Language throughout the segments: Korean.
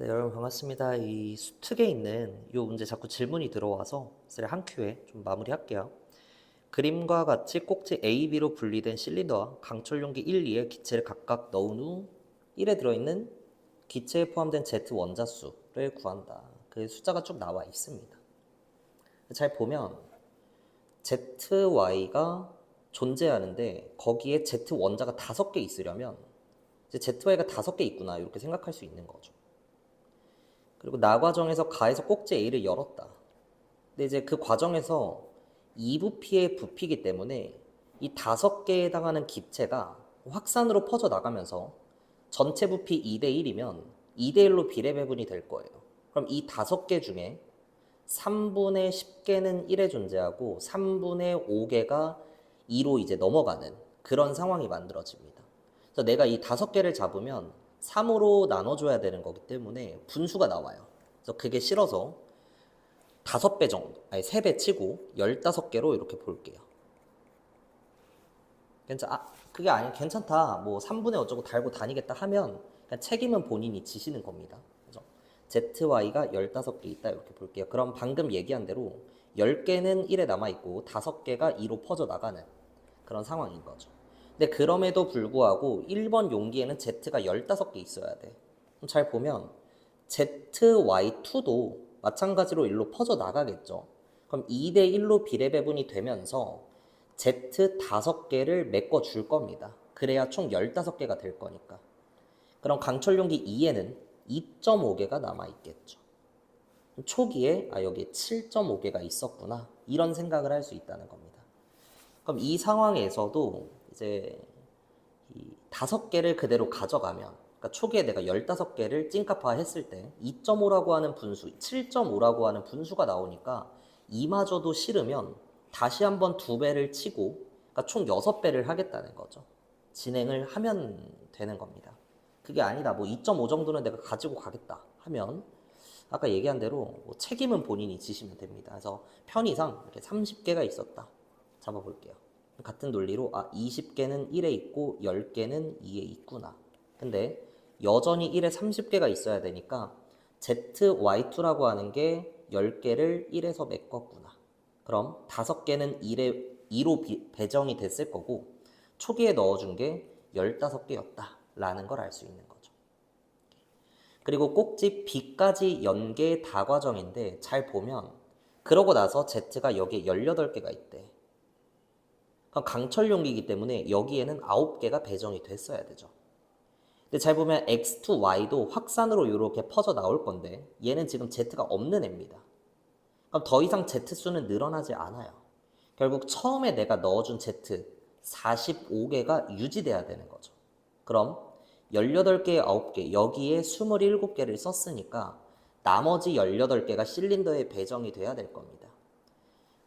네, 여러분 반갑습니다. 이 수특에 있는 이 문제 자꾸 질문이 들어와서 한 큐에 좀 마무리할게요. 그림과 같이 꼭지 A, B로 분리된 실린더와 강철 용기 1, 2에 기체를 각각 넣은 후 1에 들어있는 기체에 포함된 Z 원자수를 구한다. 그 숫자가 쭉 나와 있습니다. 잘 보면 ZY가 존재하는데 거기에 Z 원자가 5개 있으려면 이제 ZY가 5개 있구나 이렇게 생각할 수 있는 거죠. 그리고 나 과정에서 가에서 꼭지 A를 열었다. 근데 이제 그 과정에서 2부피의 부피이기 때문에 이 5개에 해당하는 기체가 확산으로 퍼져 나가면서 전체 부피 2대 1이면 2대 1로 비례 배분이 될 거예요. 그럼 이 5개 중에 3분의 10개는 1에 존재하고 3분의 5개가 2로 이제 넘어가는 그런 상황이 만들어집니다. 그래서 내가 이 5개를 잡으면 3으로 나눠줘야 되는 거기 때문에 분수가 나와요. 그래서 그게 싫어서 5배 정도, 아니 3배 치고 15개로 이렇게 볼게요. 그게 아니 괜찮다. 뭐 3분의 어쩌고 달고 다니겠다 하면 그냥 책임은 본인이 지시는 겁니다. 그죠? ZY가 15개 있다 이렇게 볼게요. 그럼 방금 얘기한 대로 10개는 1에 남아있고 5개가 2로 퍼져 나가는 그런 상황인 거죠. 근데 그럼에도 불구하고 1번 용기에는 Z가 15개 있어야 돼. 잘 보면 ZY2도 마찬가지로 1로 퍼져 나가겠죠. 그럼 2대 1로 비례 배분이 되면서 Z 5개를 메꿔 줄 겁니다. 그래야 총 15개가 될 거니까. 그럼 강철 용기 2에는 2.5개가 남아있겠죠. 초기에 여기에 7.5개가 있었구나 이런 생각을 할 수 있다는 겁니다. 그럼 이 상황에서도 이제 이 5개를 그대로 가져가면, 그러니까 초기에 내가 15개를 찐값화 했을 때 2.5라고 하는 분수, 7.5라고 하는 분수가 나오니까 이마저도 싫으면 다시 한번 2배를 치고, 그러니까 총 6배를 하겠다는 거죠. 진행을 하면 되는 겁니다. 그게 아니다, 뭐 2.5 정도는 내가 가지고 가겠다 하면 아까 얘기한 대로 뭐 책임은 본인이 지시면 됩니다. 그래서 편의상 이렇게 30개가 있었다. 잡아볼게요. 같은 논리로 20개는 1에 있고 10개는 2에 있구나. 근데 여전히 1에 30개가 있어야 되니까 ZY2라고 하는 게 10개를 1에서 메꿨구나. 그럼 5개는 2로 배정이 됐을 거고 초기에 넣어준 게 15개였다 라는 걸 알 수 있는 거죠. 그리고 꼭지 B까지 연계 다과정인데 잘 보면 그러고 나서 Z가 여기에 18개가 있대. 그럼 강철 용기이기 때문에 여기에는 9개가 배정이 됐어야 되죠. 근데 잘 보면 X2, Y도 확산으로 이렇게 퍼져 나올 건데 얘는 지금 Z가 없는 애입니다. 그럼 더 이상 Z수는 늘어나지 않아요. 결국 처음에 내가 넣어준 Z 45개가 유지돼야 되는 거죠. 그럼 18개에 9개, 여기에 27개를 썼으니까 나머지 18개가 실린더에 배정이 돼야 될 겁니다.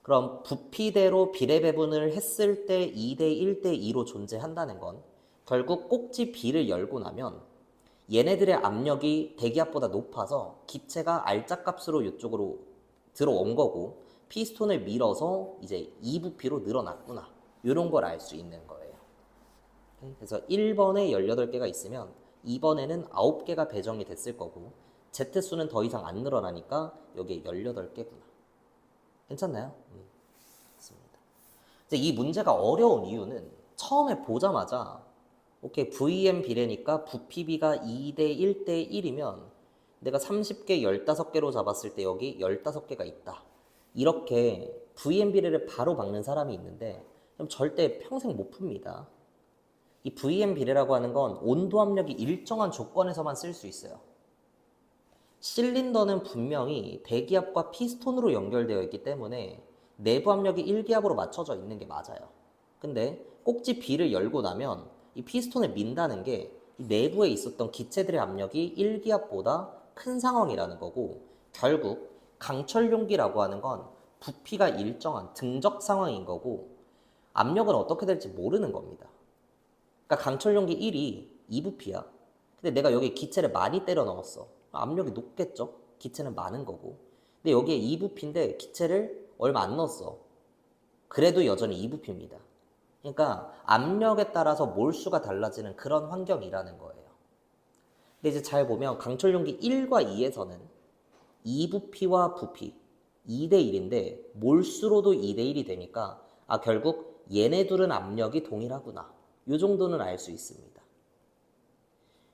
그럼 부피대로 비례 배분을 했을 때 2대 1대 2로 존재한다는 건 결국 꼭지 B를 열고 나면 얘네들의 압력이 대기압보다 높아서 기체가 알짝값으로 이쪽으로 들어온 거고 피스톤을 밀어서 이제 2부피로 늘어났구나. 이런 걸 알 수 있는 거예요. 그래서 1번에 18개가 있으면 2번에는 9개가 배정이 됐을 거고 Z수는 더 이상 안 늘어나니까 여기에 18개구나. 괜찮나요? 맞습니다. 이제 이 문제가 어려운 이유는 처음에 보자마자 오케이 VM 비례니까 부피비가 2대 1대 1이면 내가 30개 15개로 잡았을 때 여기 15개가 있다. 이렇게 VM 비례를 바로 박는 사람이 있는데 그럼 절대 평생 못 풉니다. 이 VM 비례라고 하는 건 온도 압력이 일정한 조건에서만 쓸 수 있어요. 실린더는 분명히 대기압과 피스톤으로 연결되어 있기 때문에 내부 압력이 1기압으로 맞춰져 있는 게 맞아요. 근데 꼭지 B를 열고 나면 이 피스톤을 민다는 게 이 내부에 있었던 기체들의 압력이 1기압보다 큰 상황이라는 거고 결국 강철 용기라고 하는 건 부피가 일정한 등적 상황인 거고 압력은 어떻게 될지 모르는 겁니다. 그러니까 강철 용기 1이 2부피야. 근데 내가 여기 기체를 많이 때려 넣었어. 압력이 높겠죠? 기체는 많은 거고. 근데 여기에 2부피인데 기체를 얼마 안 넣었어. 그래도 여전히 2부피입니다. 그러니까 압력에 따라서 몰수가 달라지는 그런 환경이라는 거예요. 근데 이제 잘 보면 강철 용기 1과 2에서는 2부피와 부피 2대 1인데 몰수로도 2대 1이 되니까 결국 얘네 둘은 압력이 동일하구나. 이 정도는 알 수 있습니다.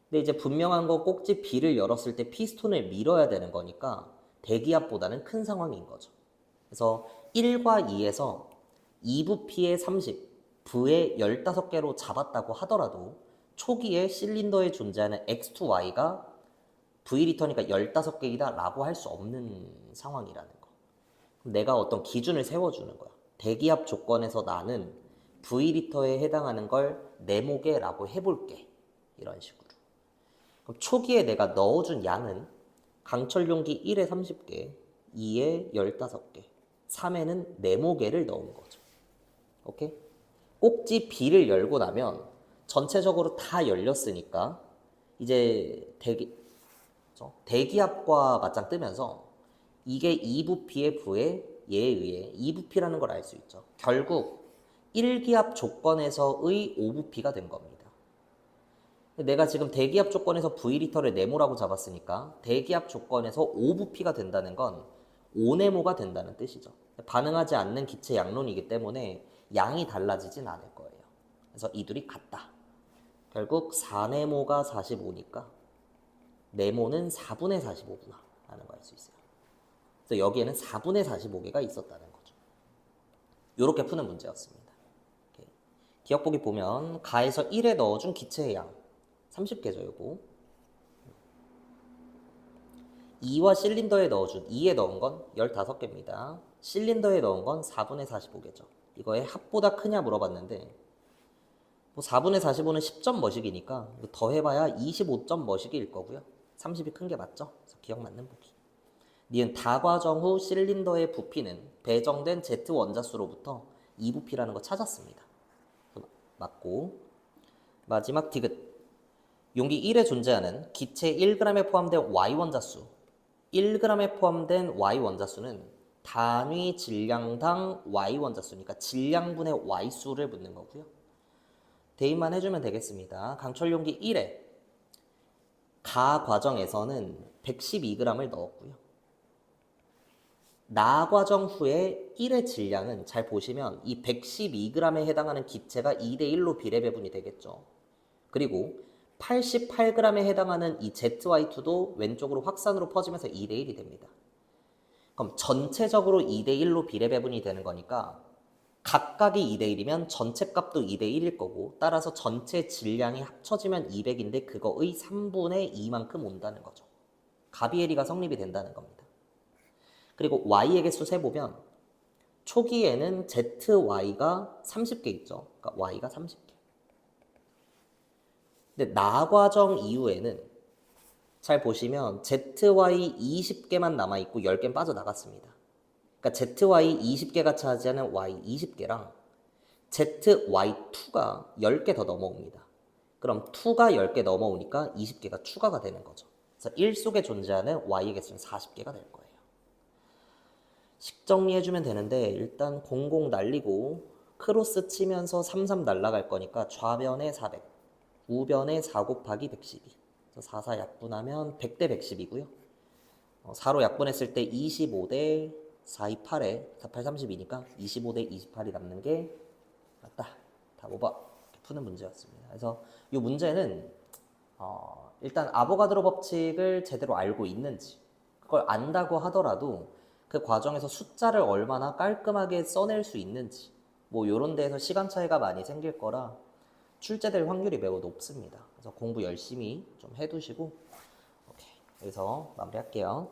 근데 이제 분명한 건 꼭지 B를 열었을 때 피스톤을 밀어야 되는 거니까 대기압보다는 큰 상황인 거죠. 그래서 1과 2에서 2부피의 30, V의 15개로 잡았다고 하더라도 초기에 실린더에 존재하는 X2Y가 V 리터니까 15개이다 라고 할 수 없는 상황이라는 거. 내가 어떤 기준을 세워주는 거야. 대기압 조건에서 나는 V 리터에 해당하는 걸 네모개라고 해볼게. 이런 식으로. 그럼 초기에 내가 넣어준 양은 강철 용기 1에 30개, 2에 15개, 3에는 네모개를 넣은 거죠. 오케이? 꼭지 B를 열고 나면 전체적으로 다 열렸으니까 이제 대기압과 맞짱 뜨면서 이게 2부피의 부에 얘에 의해 2부피라는 걸 알 수 있죠. 결국 1기압 조건에서의 5부피가 된 겁니다. 내가 지금 대기압 조건에서 V리터를 네모라고 잡았으니까 대기압 조건에서 5부피가 된다는 건 5네모가 된다는 뜻이죠. 반응하지 않는 기체 양론이기 때문에 양이 달라지진 않을 거예요. 그래서 이 둘이 같다. 결국 4네모가 45니까 네모는 4분의 45구나 라는 걸 알 수 있어요. 그래서 여기에는 4분의 45개가 있었다는 거죠. 이렇게 푸는 문제였습니다. 기억보기 보면 가에서 1에 넣어준 기체의 양 30개죠. 요거 2와 실린더에 넣어준 2에 넣은 건 15개입니다. 실린더에 넣은 건 4분의 45개죠. 이거의 합보다 크냐 물어봤는데 뭐 4분의 45는 10점 머시기니까 더해봐야 25점 머시기일 거고요. 30이 큰 게 맞죠? 그래서 기억 맞는 보기. 니은 다과정 후 실린더의 부피는 배정된 Z 원자수로부터 2부피라는 거 찾았습니다. 맞고 마지막 디귿. 용기 1에 존재하는 기체 1g에 포함된 Y 원자수 1g에 포함된 Y 원자수는 단위 질량당 Y 원자수니까 질량분의 Y수를 묻는 거고요. 대입만 해주면 되겠습니다. 강철 용기 1에 가 과정에서는 112g을 넣었고요. 나 과정 후에 1의 질량은 잘 보시면 이 112g에 해당하는 기체가 2대1로 비례배분이 되겠죠. 그리고 88g에 해당하는 이 ZY2도 왼쪽으로 확산으로 퍼지면서 2대1이 됩니다. 그럼 전체적으로 2대1로 비례배분이 되는 거니까 각각이 2대1이면 전체 값도 2대1일 거고 따라서 전체 질량이 합쳐지면 200인데 그거의 3분의 2만큼 온다는 거죠. 가비에리가 성립이 된다는 겁니다. 그리고 Y의 개수 세보면 초기에는 ZY가 30개 있죠. 그러니까 Y가 30개. 근데 나 과정 이후에는 잘 보시면 ZY 20개만 남아있고 10개는 빠져나갔습니다. 그러니까 ZY 20개가 차지하는 Y 20개랑 ZY2가 10개 더 넘어옵니다. 그럼 2가 10개 넘어오니까 20개가 추가가 되는 거죠. 그래서 1 속에 존재하는 Y의 개수는 40개가 될 거예요. 식 정리해주면 되는데 일단 00 날리고 크로스 치면서 33 날라갈 거니까 좌변에 400, 우변에 4 곱하기 112. 그래서 4, 4 약분하면 100대 110이고요. 4로 약분했을 때 25대 4, 2, 8에 4, 8, 32니까 25대 28이 남는 게 맞다. 답 5번. 이렇게 푸는 문제였습니다. 그래서 이 문제는 일단 아보가드로 법칙을 제대로 알고 있는지 그걸 안다고 하더라도 그 과정에서 숫자를 얼마나 깔끔하게 써낼 수 있는지 뭐 이런 데에서 시간 차이가 많이 생길 거라 출제될 확률이 매우 높습니다. 그래서 공부 열심히 좀 해두시고 오케이. 여기서 마무리할게요.